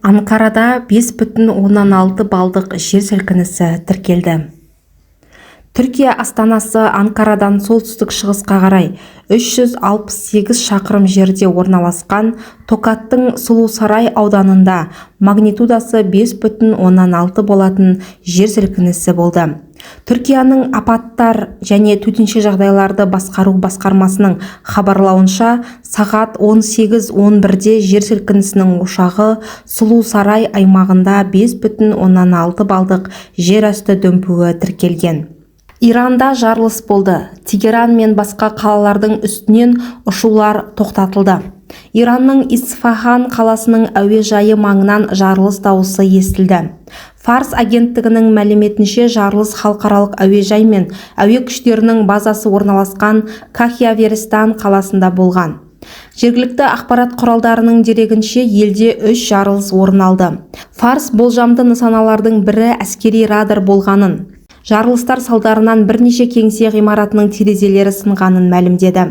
Анкарада 5,6 балдық жер сілкінісі тіркелді. Түркия астанасы Анкарадан солтүстік-шығысқа қарай 368 шақырым жерде орналасқан Токаттың Сұлусарай ауданында магнитудасы 5,6 болатын жер сілкінісі болды. Түркияның апаттар және төтенше жағдайларды басқару басқармасының хабарлауынша, сағат 18:11-де жер сілкінісінің ошағы Сұлусарай аймағында 5,6 балдық жер асты дүмпуі тіркелген. Иранда жарылыс болды. Тегеран мен басқа қалалардың үстінен ұшулар тоқтатылды. Иранның Исфахан қаласының әуежайы маңынан жарылыс дауысы естілді. Фарс агенттігінің мәліметінше, жарылыс халықаралық әуежай мен әуе күштерінің базасы орналасқан Кахиаверистан қаласында болған. Жергілікті ақпарат құралдарының дерегінше, елде 3 жарылыс орын алды. Фарс болжамды нысаналардың бірі әскери радар болғанын, жарылыстар салдарынан бірнеше кеңсе ғимаратының терезелері сынғанын мәлімдеді.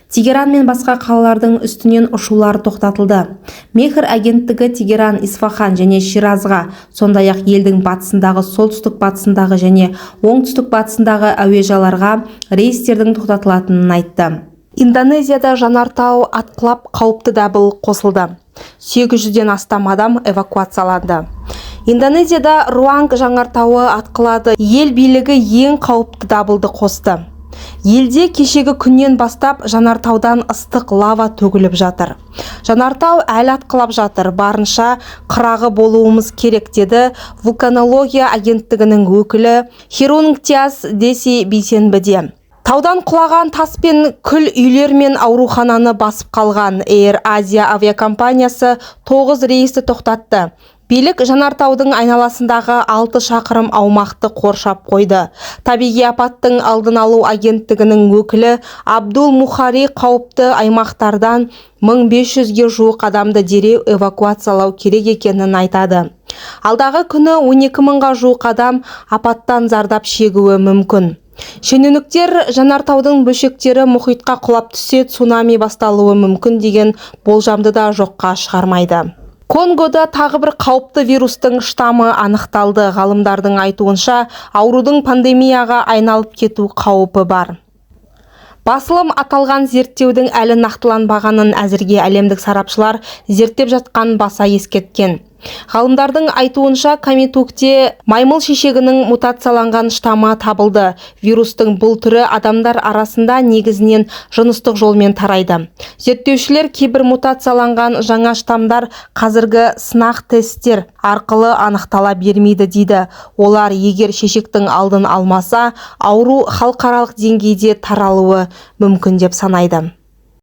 Тегеран мен басқа қалалардың үстінен ұшулар тоқтатылды. Мехр агенттігі Тегеран, Исфахан және Ширазға, сондай-ақ елдің батысындағы, солтүстік батысындағы және оңтүстік батысындағы әуежайларға рейстердің тоқтатылатынын айтты. Индонезияда жанартау атқылап қауіпті дабыл қосылды. 800-ден астам адам эвакуацияланды. Индонезияда Руанг жанартауы атқылады. Ел билігі ең қауіпті дабылды қосты. Елде кешегі күннен бастап жанартаудан ыстық лава төгіліп жатыр. Жанартау әлі атқылап жатыр. Барынша қырағы болуымыз керек, деді вулканология агенттігінің өкілі Херунгтиас Деси бейсенбіде. Таудан құлаған тас пен күл үйлер мен аурухананы басып қалған. Air Asia авиакомпаниясы 9 рейсті тоқтатты. Билік жанартаудың айналасындағы 6 шақырым аумақты қоршап қойды. Табиғи апаттың алдын алу агенттігінің өкілі Абдул Мухари қауіпті аймақтардан 1500-ге жуық адамды дереу эвакуациялау керек екенін айтады. Алдағы күні 12,000-ға жуық адам апаттан зардап шегуі мүмкін. Шенеуніктер жанартаудың бөлшектері мұхитқа құлап түссе, цунами басталуы мүмкін деген болжамды да жоққа шығармайды. Конгода тағы бір қауіпті вирустың штамы анықталды. Ғалымдардың айтуынша, аурудың пандемияға айналып кету қаупі бар. Басылым аталған зерттеудің әлі нақтыланбағанын әзірге әлемдік сарапшылар зерттеп жатқан баса ескерткен. Ғалымдардың айтуынша, Комитукте маймыл шешегінің мутацияланған штамы табылды. Вирустың бұл түрі адамдар арасында негізінен жыныстық жолмен тарайды. Зерттеушілер кейбір мутацияланған жаңа штамдар қазіргі сынақ тесттер арқылы анықтала бермейді дейді. Олар егер шешектің алдын алмаса, ауру халықаралық деңгейде таралуы мүмкін деп санайды.